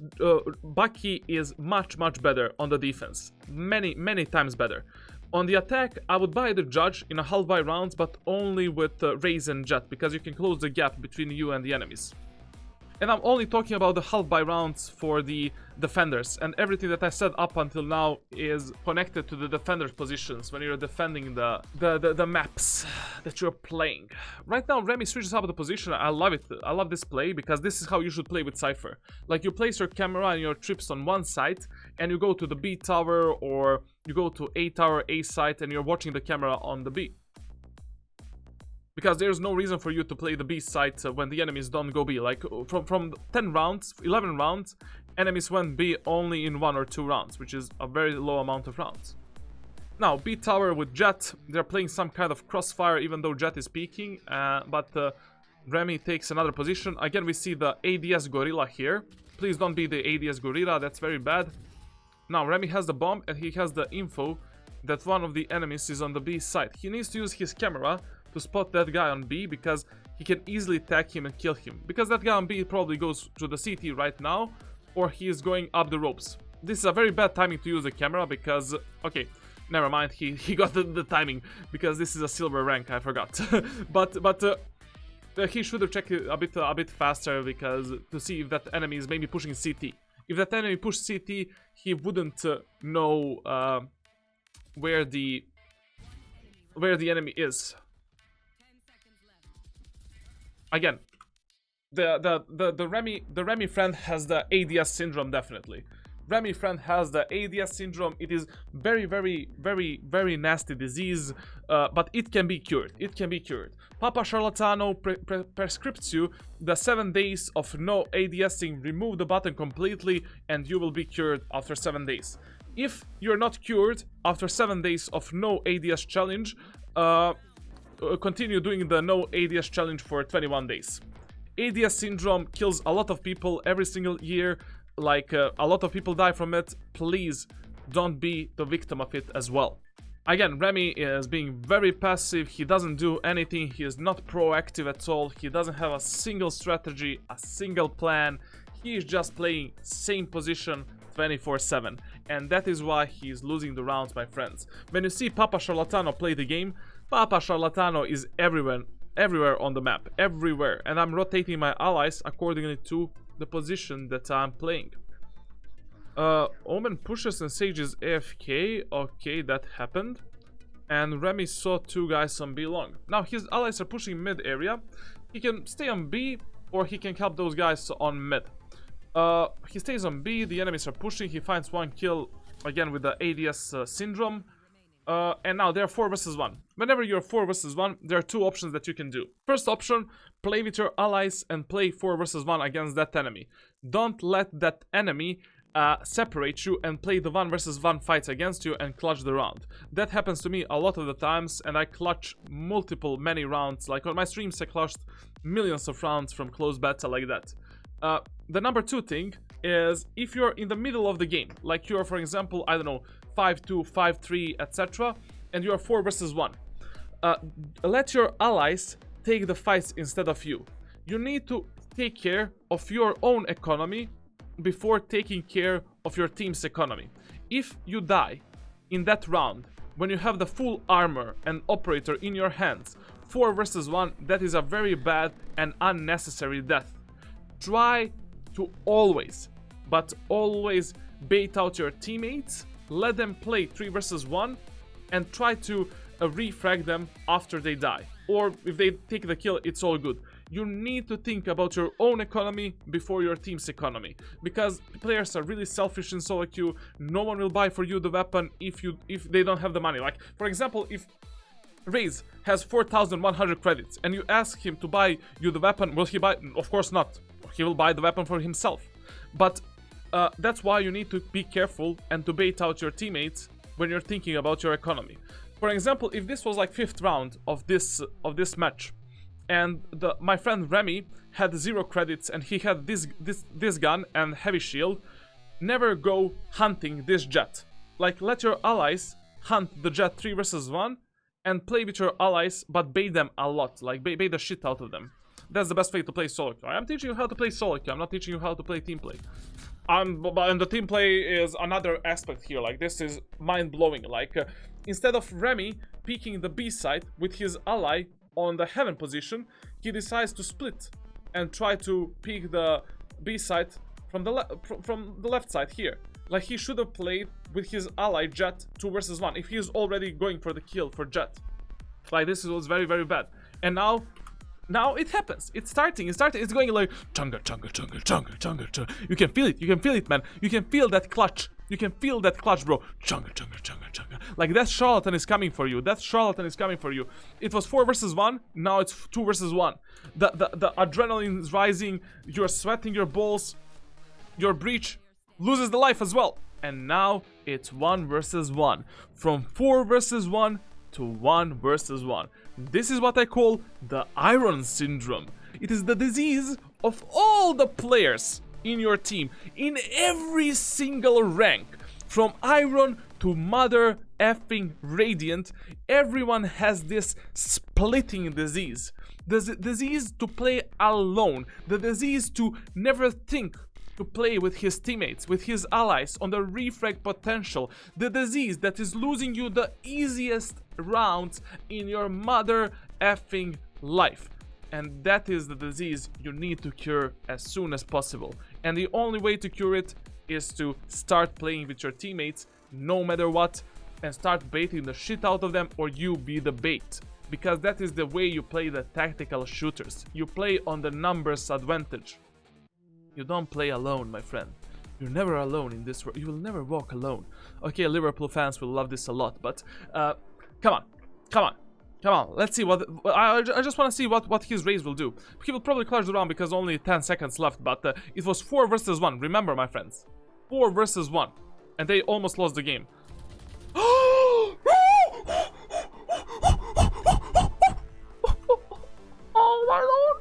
Bucky is much better on the defense. Many times better. On the attack, I would buy the Judge in a half buy rounds, but only with Raze and Jet, because you can close the gap between you and the enemies. And I'm only talking about the half buy rounds for the defenders, and everything that I said up until now is connected to the defenders' positions when you're defending the maps that you're playing. Right now, Remy switches up the position. I love it. I love this play, because this is how you should play with Cypher. Like, you place your camera and your trips on one side, and you go to the B tower, or you go to A tower, A site, and you're watching the camera on the B. Because there's no reason for you to play the B side when the enemies don't go B. Like, from 10 rounds, 11 rounds, enemies went B only in 1 or 2 rounds, which is a very low amount of rounds. Now, B tower with Jett, they're playing some kind of crossfire even though Jett is peeking, but Remy takes another position. Again, we see the ADS Gorilla here. Please don't be the ADS Gorilla, that's very bad. Now, Remy has the bomb and he has the info that one of the enemies is on the B side. He needs to use his camera to spot that guy on B because he can easily tag him and kill him. Because that guy on B probably goes to the CT right now, or he is going up the ropes. This is a very bad timing to use the camera because... Okay, never mind, he got the timing because this is a silver rank, I forgot. but he should have checked it a bit faster because to see if that enemy is maybe pushing CT. If that enemy pushed CT, he wouldn't know where the enemy is. Again, the Remy friend has the ADS syndrome, definitely. Remy friend has the ADS syndrome. It is very nasty disease, but it can be cured. It can be cured. Papa Charlatano prescribes you the 7 days of no ADSing. Remove the button completely and you will be cured after 7 days. If you're not cured after 7 days of no ADS challenge, continue doing the no ADS challenge for 21 days. ADS syndrome kills a lot of people every single year. Like, a lot of people die from it. Please don't be the victim of it as well. Again, Remy is being very passive. He doesn't do anything. He is not proactive at all. He doesn't have a single strategy, a single plan. He is just playing same position 24/7. And that is why he is losing the rounds, my friends. When you see Papa Charlatano play the game, Papa Charlatano is everywhere on the map. Everywhere. And I'm rotating my allies accordingly to the position that I'm playing. Omen pushes and Sage is AFK. Okay, that happened. And Remy saw 2 guys on B long. Now his allies are pushing mid area. He can stay on B or he can help those guys on mid. He stays on B, the enemies are pushing, he finds 1 kill again with the ADS syndrome. And now they're 4 versus 1. Whenever you're 4 versus 1, there are 2 options that you can do. First option, play with your allies and play 4 versus 1 against that enemy. Don't let that enemy separate you and play the 1 versus 1 fights against you and clutch the round. That happens to me a lot of the times and I clutch many rounds. Like on my streams I clutched millions of rounds from close beta like that. The number 2 thing is if you're in the middle of the game, like you're for example, I don't know, 5-2, 5-3, etc. and you're 4 versus 1. Let your allies take the fights instead of you. You need to take care of your own economy before taking care of your team's economy. If you die in that round, when you have the full armor and operator in your hands, 4 versus 1, that is a very bad and unnecessary death. Try to always, but always bait out your teammates, let them play 3 versus 1, and try to refrag them after they die. Or if they take the kill, it's all good. You need to think about your own economy before your team's economy. Because players are really selfish in solo queue. No one will buy for you the weapon if they don't have the money. Like, for example, if Raze has 4,100 credits and you ask him to buy you the weapon, will he buy? Of course not. He will buy the weapon for himself. But that's why you need to be careful and to bait out your teammates when you're thinking about your economy. For example, if this was like 5th round of this match, and my friend Remy had 0 credits and he had this gun and heavy shield, never go hunting this Jett. Like, let your allies hunt the Jett 3 versus 1 and play with your allies, but bait them a lot. Like, bait the shit out of them. That's the best way to play solo queue. I'm teaching you how to play solo queue. I'm not teaching you how to play team play. And the team play is another aspect here. Like, this is mind-blowing. Like, instead of Remy peeking the B side with his ally on the heaven position, he decides to split and try to peek the B side from the left side here. Like, he should have played with his ally Jett 2 versus 1 if he is already going for the kill for Jett. Like, this was very bad. And now Now it happens. It's starting. It's going like chunga, chunga, chunga, chunga, chunga, chunga. You can feel it. You can feel it, man. You can feel that clutch. You can feel that clutch, bro. Chunga, chunga, chunga, chunga. Like that charlatan is coming for you. That charlatan is coming for you. It was 4 versus 1. Now it's 2 versus 1. The adrenaline is rising. You're sweating your balls. Your breach loses the life as well. And now it's 1 versus 1. From 4 versus 1 to 1 versus 1. This is what I call the Iron Syndrome. It is the disease of all the players in your team, in every single rank, from Iron to Mother effing Radiant. Everyone has this splitting disease. The disease to play alone, the disease to never think to play with his teammates, with his allies on the refrag potential, the disease that is losing you the easiest rounds in your mother effing life. And that is the disease you need to cure as soon as possible. And the only way to cure it is to start playing with your teammates no matter what, and start baiting the shit out of them, or you be the bait. Because that is the way you play the tactical shooters. You play on the numbers advantage. You don't play alone, my friend. You're never alone in this world. You will never walk alone. Okay, Liverpool fans will love this a lot, but come on. Let's see what I just want to see what his raise will do. He will probably clutch the round because only 10 seconds left, but it was 4 versus 1. Remember, my friends, 4 versus 1, and they almost lost the game. Oh my lord!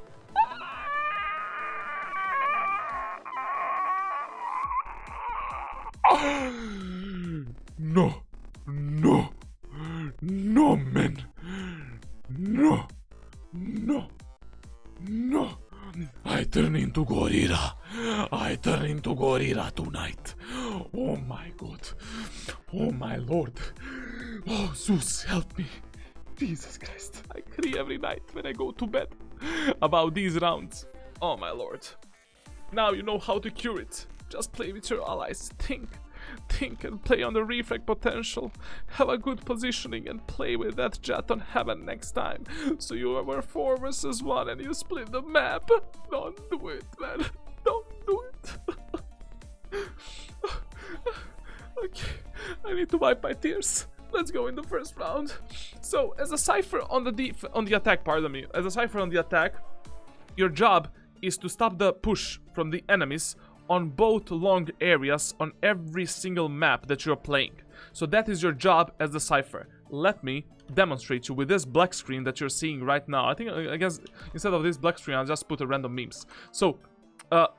No, man. No. I turn into gorilla. I turn into gorilla tonight. Oh my god. Oh my lord. Oh, Zeus, help me. Jesus Christ. I cry every night when I go to bed about these rounds. Oh my lord. Now you know how to cure it. Just play with your allies. Think and play on the refrag potential. Have a good positioning and play with that jet on heaven next time. So you were 4 versus 1 and you split the map. Don't do it, man. Don't do it. Okay, I need to wipe my tears. Let's go in the first round. So as a Cypher on the attack, pardon me. As a Cypher on the attack, your job is to stop the push from the enemies on both long areas on every single map that you're playing. So that is your job as the Cypher. Let me demonstrate you with this black screen that you're seeing right now. I guess instead of this black screen, I'll just put a random memes. So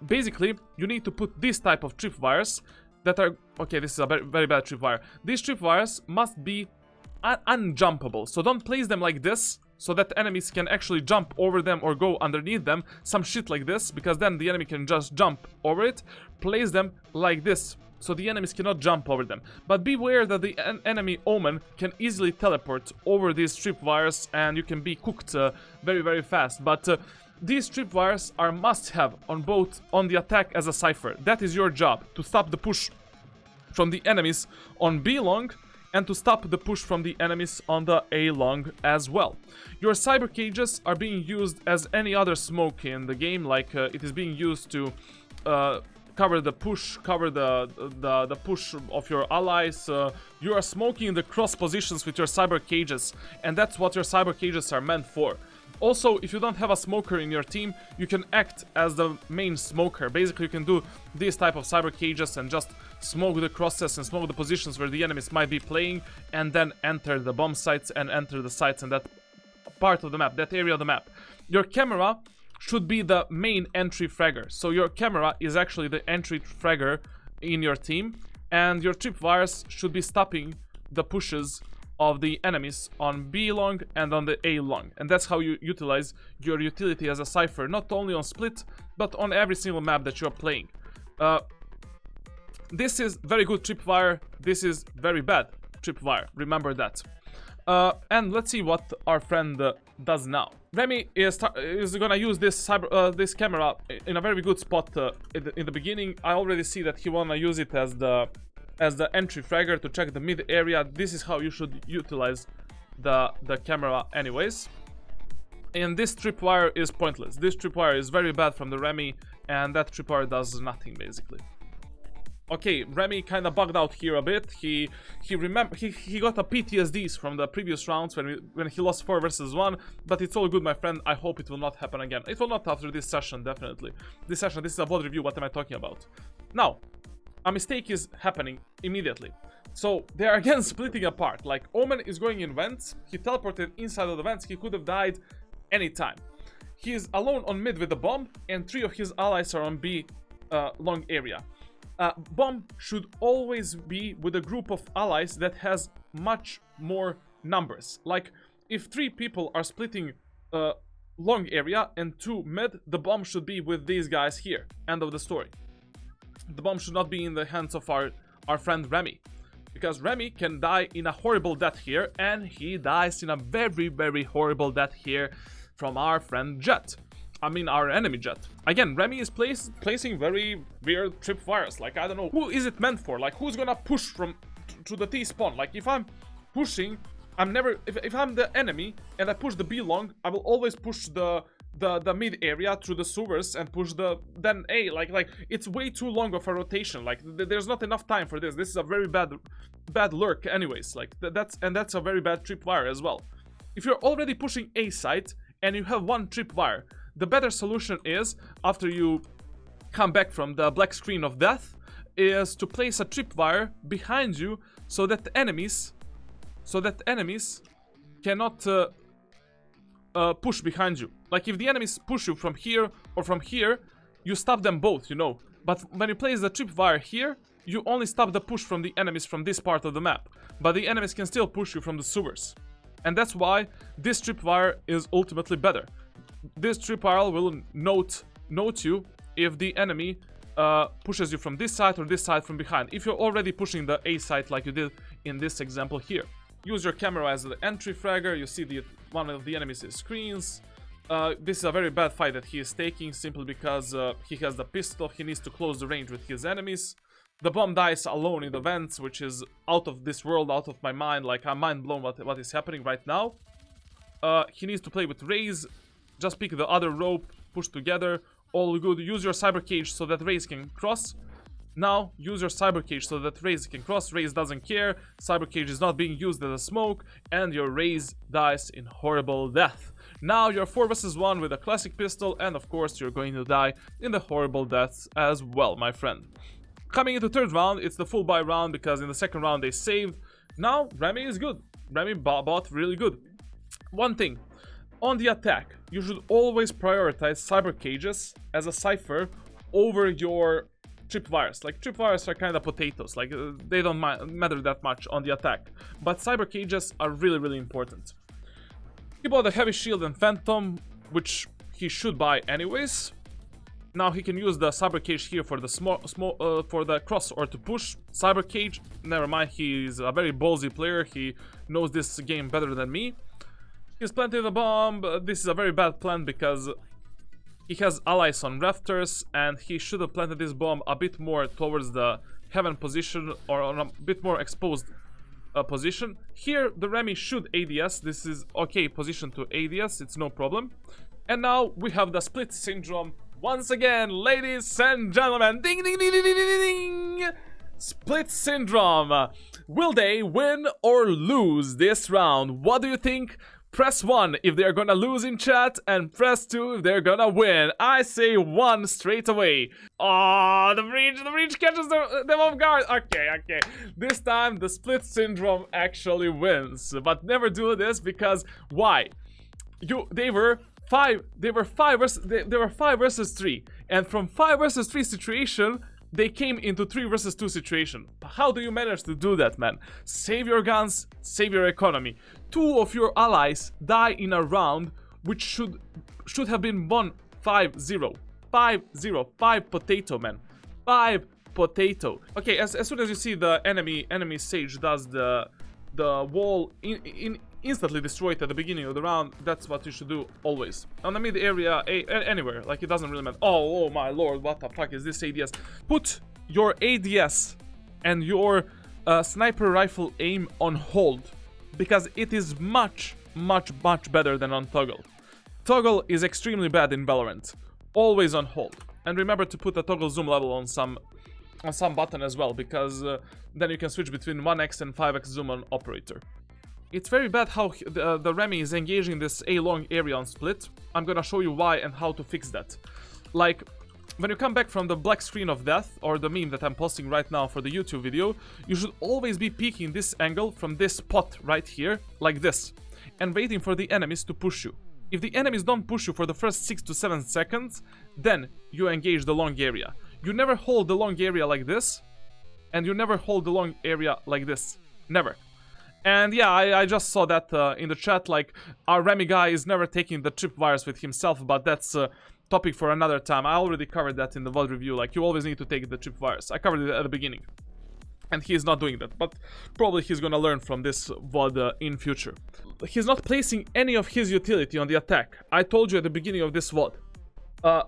basically, you need to put this type of tripwires that are... Okay, this is a very, very bad tripwire. These tripwires must be unjumpable. So don't place them like this, so that enemies can actually jump over them or go underneath them. Some shit like this, because then the enemy can just jump over it. Place them like this, so the enemies cannot jump over them. But beware that the enemy Omen can easily teleport over these tripwires, and you can be cooked very, very fast. But these tripwires are must-have on the attack as a Cypher. That is your job, to stop the push from the enemies on B long, and to stop the push from the enemies on the A long as well. Your cyber cages are being used as any other smoke in the game, like it is being used to cover the push, cover the push of your allies. You are smoking the cross positions with your cyber cages, and that's what your cyber cages are meant for. Also, if you don't have a smoker in your team, you can act as the main smoker. Basically, you can do this type of cyber cages and just smoke the crosses and smoke the positions where the enemies might be playing, and then enter the bomb sites and enter the sites in that part of the map, that area of the map. Your camera should be the main entry fragger. So your camera is actually the entry fragger in your team, and your tripwires should be stopping the pushes of the enemies on B long and on the A long. And that's how you utilize your utility as a Cypher, not only on split, but on every single map that you're playing. This is very good tripwire, this is very bad tripwire, remember that. And let's see what our friend does now. Remy is gonna use this camera in a very good spot in the beginning. I already see that he wanna use it as the entry fragger to check the mid area. This is how you should utilize the camera anyways. And this tripwire is pointless. This tripwire is very bad from the Remy, and that tripwire does nothing basically. Okay, Remy kind of bugged out here a bit. He got a PTSDs from the previous rounds when he lost 4 versus 1, but it's all good, my friend. I hope it will not happen again. It will not after this session, definitely. This is a VOD review. What am I talking about? Now, a mistake is happening immediately. So they are again splitting apart. Like, Omen is going in vents. He teleported inside of the vents. He could have died anytime. He is alone on mid with the bomb, and 3 of his allies are on B long area. Bomb should always be with a group of allies that has much more numbers. Like, if 3 people are splitting long area and 2 mid, the bomb should be with these guys here. End of the story. The bomb should not be in the hands of our friend Remy. Because Remy can die in a horrible death here, and he dies in a very, very horrible death here from our friend Jet. I mean, our enemy Jet. Again, Remy is placing very weird tripwires. Like, I don't know, who is it meant for? Like, who's gonna push from to the T spawn? Like, if I'm pushing, I'm never... If I'm the enemy and I push the B long, I will always push the mid area through the sewers and push then A. Like it's way too long of a rotation. Like, there's not enough time for this. This is a very bad lurk anyways. Like, that's a very bad tripwire as well. If you're already pushing A site and you have 1 tripwire, the better solution is, after you come back from the black screen of death, is to place a tripwire behind you so that enemies cannot push behind you. Like, if the enemies push you from here or from here, you stop them both, you know. But when you place the tripwire here, you only stop the push from the enemies from this part of the map. But the enemies can still push you from the sewers. And that's why this tripwire is ultimately better. This tripwire will note you if the enemy pushes you from this side or this side from behind. If you're already pushing the A side like you did in this example here. Use your camera as the entry fragger. You see one of the enemies' screens. This is a very bad fight that he is taking simply because he has the pistol. He needs to close the range with his enemies. The bomb dies alone in the vents, which is out of this world, out of my mind. Like, I'm mind blown what is happening right now. He needs to play with Raze. Just pick the other rope, push together, all good. Use your cyber cage so that Raze can cross. Now, use your cyber cage so that Raze can cross. Raze doesn't care. Cyber cage is not being used as a smoke, and your Raze dies in horrible death. Now you're 4 versus 1 with a classic pistol, and of course you're going to die in the horrible deaths as well, my friend. Coming into 3rd round, it's the full buy round because in the 2nd round they saved. Now, Remy is good. Remy bought really good. One thing. On the attack, you should always prioritize cyber cages as a Cypher over your tripwires. Like, tripwires are kind of potatoes. Like, they don't matter that much on the attack. But cyber cages are really, really important. He bought a heavy shield and phantom, which he should buy anyways. Now he can use the cyber cage here for the for the cross or to push. Cyber cage, never mind. He's a very ballsy player. He knows this game better than me. He's planted a bomb. This is a very bad plan because he has allies on rafters, and he should have planted this bomb a bit more towards the heaven position or on a bit more exposed position. Here, the Remy should ADS. This is okay position to ADS. It's no problem. And now we have the split syndrome once again, ladies and gentlemen. Ding, ding, ding, ding, ding, ding, ding. Split syndrome. Will they win or lose this round? What do you think? Press 1 if they're gonna lose in chat, and press 2 if they're gonna win. I say 1 straight away. Oh, the breach catches them off guard. Okay. This time the split syndrome actually wins. But never do this because why? They were 5 versus 3, and from 5 versus 3 situation they came into 3 versus 2 situation. How do you manage to do that, man? Save your guns, save your economy. 2 of your allies die in a round which should have been won 5-0. 5-0. 5 potato, man. 5 potato. Okay, as soon as you see the enemy Sage does the wall instantly destroyed at the beginning of the round, that's what you should do always. On the mid area, anywhere, like, it doesn't really matter. Oh my lord, what the fuck is this ADS? Put your ADS and your sniper rifle aim on hold, because it is much better than on toggle. Toggle is extremely bad in Valorant. Always on hold. And remember to put a toggle zoom level on some button as well, because then you can switch between 1x and 5x zoom on operator. It's very bad how the Remy is engaging this A long area on split. I'm gonna show you why and how to fix that. Like, when you come back from the black screen of death, or the meme that I'm posting right now for the YouTube video, you should always be peeking this angle from this spot right here, like this, and waiting for the enemies to push you. If the enemies don't push you for the first 6 to 7 seconds, then you engage the long area. You never hold the long area like this, and you never hold the long area like this. Never. And yeah, I just saw that in the chat, like, our Remy guy is never taking the tripwires with himself, but that's a topic for another time. I already covered that in the VOD review, like, you always need to take the tripwires. I covered it at the beginning. And he's not doing that, but probably he's gonna learn from this VOD in future. He's not placing any of his utility on the attack. I told you at the beginning of this VOD.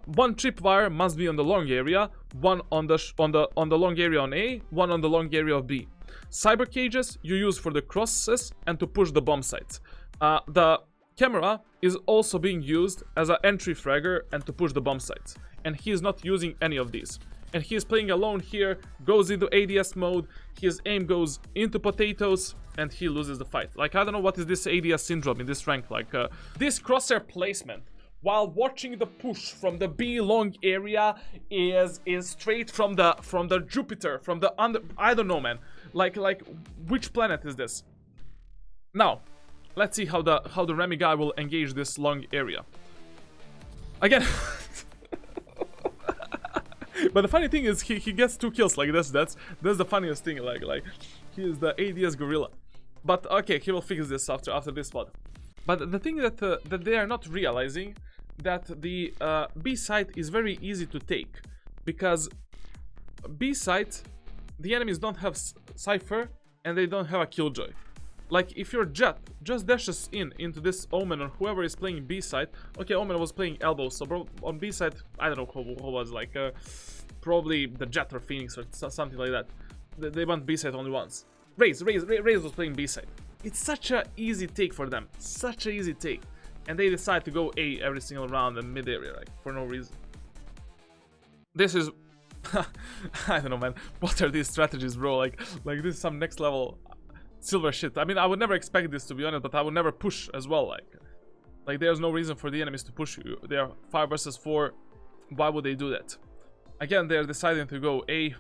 One tripwire must be on the long area, one on the long area on A, one on the long area of B. Cyber cages you use for the crosses and to push the bomb sites. The camera is also being used as an entry fragger and to push the bomb sites. And he is not using any of these. And he is playing alone here, goes into ADS mode, his aim goes into potatoes, and he loses the fight. Like, I don't know what is this ADS syndrome in this rank. Like, this crosshair placement while watching the push from the B long area is straight from the Jupiter, from the under, I don't know, man. Like which planet is this? Now, let's see how the Remy guy will engage this long area. Again. But the funny thing is he gets 2 kills like this. That's the funniest thing. Like he is the ADS gorilla. But okay, he will fix this after this VOD. But the thing that they are not realizing, that the B site is very easy to take, because B site, the enemies don't have Cypher and they don't have a Killjoy. Like, if your Jet just dashes into this Omen or whoever is playing B side. Okay, Omen was playing elbow, so bro, on B side, I don't know who was, like, probably the Jet or Phoenix or something like that. They went B side only once. Raze was playing B side. It's such a easy take for them, such a easy take, and they decide to go A every single round in mid area, like, for no reason. This is, I don't know, man. What are these strategies, bro? Like this is some next level silver shit. I mean, I would never expect this, to be honest, but I would never push as well. Like there's no reason for the enemies to push you. They are 5 versus 4. Why would they do that? Again, they're deciding to go A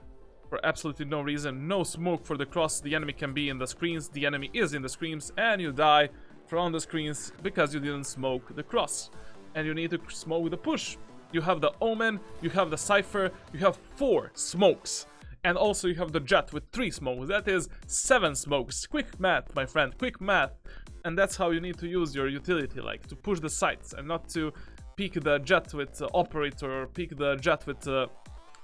for absolutely no reason. No smoke for the cross. The enemy can be in the screens. The enemy is in the screens, and you die from the screens because you didn't smoke the cross. And you need to smoke the push. You have the Omen, you have the Cypher, you have 4 smokes. And also you have the Jet with 3 smokes. That is 7 smokes. Quick math, my friend, quick math. And that's how you need to use your utility, like, to push the sites and not to pick the Jet with Operator or pick the Jet with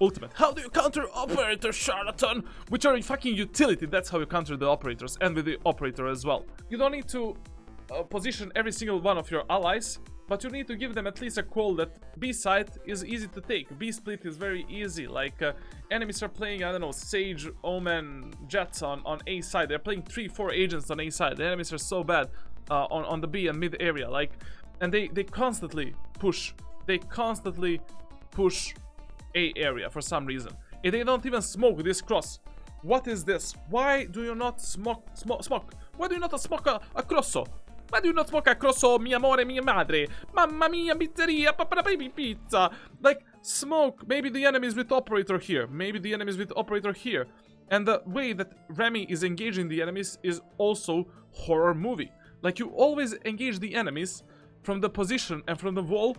Ultimate. How do you counter Operator, charlatan? Which are fucking utility. That's how you counter the Operators, and with the Operator as well. You don't need to position every single one of your allies, but you need to give them at least a call that B side is easy to take. B split is very easy. Like, enemies are playing, I don't know, Sage, Omen, Jets on A side. They're playing 3-4 agents on A side. The enemies are so bad on the B and mid area. Like, and they constantly push. They constantly push A area for some reason. And they don't even smoke this cross. What is this? Why do you not smoke? Why do you not smoke a crosso? Why do you not smoke a crosso, mi amore, mia madre? Mamma mia, pizzeria, baby pizza. Like, smoke. Maybe the enemies with Operator here. Maybe the enemies with Operator here. And the way that Remy is engaging the enemies is also horror movie. Like, you always engage the enemies from the position and from the wall,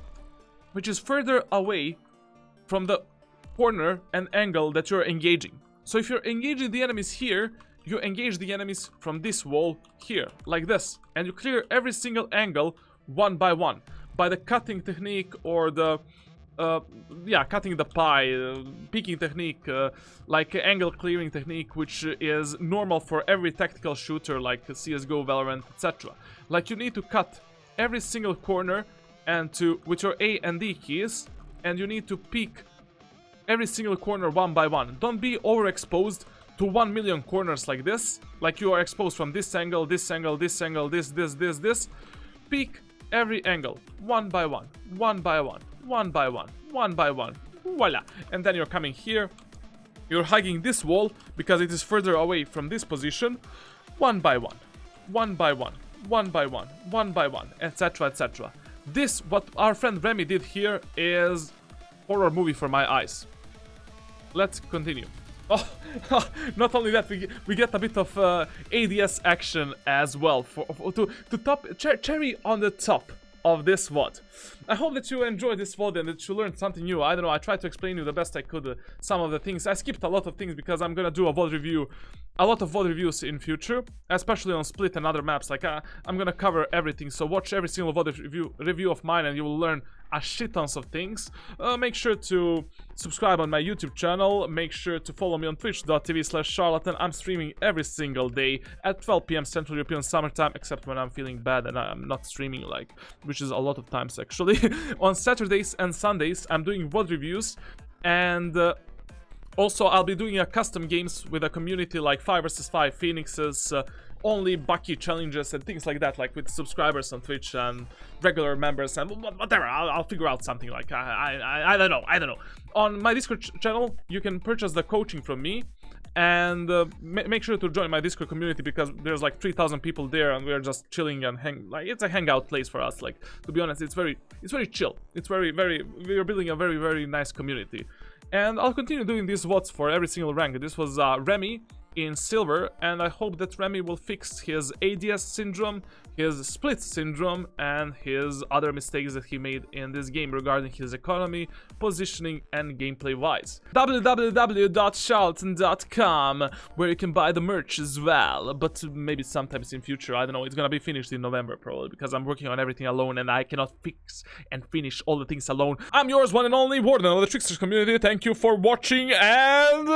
which is further away from the corner and angle that you're engaging. So if you're engaging the enemies here, you engage the enemies from this wall here, like this, and you clear every single angle one by one by the cutting technique or the cutting the pie, picking technique, like angle clearing technique, which is normal for every tactical shooter like CSGO, Valorant, etc. Like, you need to cut every single corner and with your A and D keys, and you need to peek every single corner one by one. Don't be overexposed to 1 million corners like this. Like, you are exposed from this angle, this angle, this angle, this. Peek every angle, one by one, one by one, one by one, one by one, voila. And then you're coming here, you're hugging this wall because it is further away from this position, one by one, one by one, one by one, one by one, etc, etc. This, what our friend Remy did here, is horror movie for my eyes. Let's continue. Oh, not only that, we get a bit of ADS action as well to top cherry on the top of this VOD. I hope that you enjoyed this VOD and that you learned something new. I don't know, I tried to explain you the best I could some of the things. I skipped a lot of things because I'm gonna do a VOD review, a lot of VOD reviews in future, especially on Split and other maps. Like I'm gonna cover everything, so watch every single VOD review of mine and you will learn a shit tons of things. Make sure to subscribe on my YouTube channel. Make sure to follow me on twitch.tv/charlatan. I'm streaming every single day at 12 p.m. Central European Summertime, except when I'm feeling bad and I'm not streaming, like, which is a lot of times actually. On Saturdays and Sundays, I'm doing VOD reviews, and also I'll be doing a custom games with a community, like 5 vs 5 Phoenixes, only Bucky challenges and things like that, like with subscribers on Twitch and regular members and whatever. I'll figure out something, like I don't know. On my Discord channel, you can purchase the coaching from me, and make sure to join my Discord community because there's like 3,000 people there and we're just chilling and like it's a hangout place for us. Like, to be honest, it's very chill. It's we're building a very nice community. And I'll continue doing these VODs for every single rank. This was Remy in silver, and I hope that Remy will fix his ADS syndrome, his split syndrome, and his other mistakes that he made in this game regarding his economy, positioning, and gameplay wise. www.charlatan.com, where you can buy the merch as well, but maybe sometimes in future. I don't know, it's gonna be finished in November probably, because I'm working on everything alone and I cannot fix and finish all the things alone. I'm yours one and only, Warden of the Tricksters community. Thank you for watching, and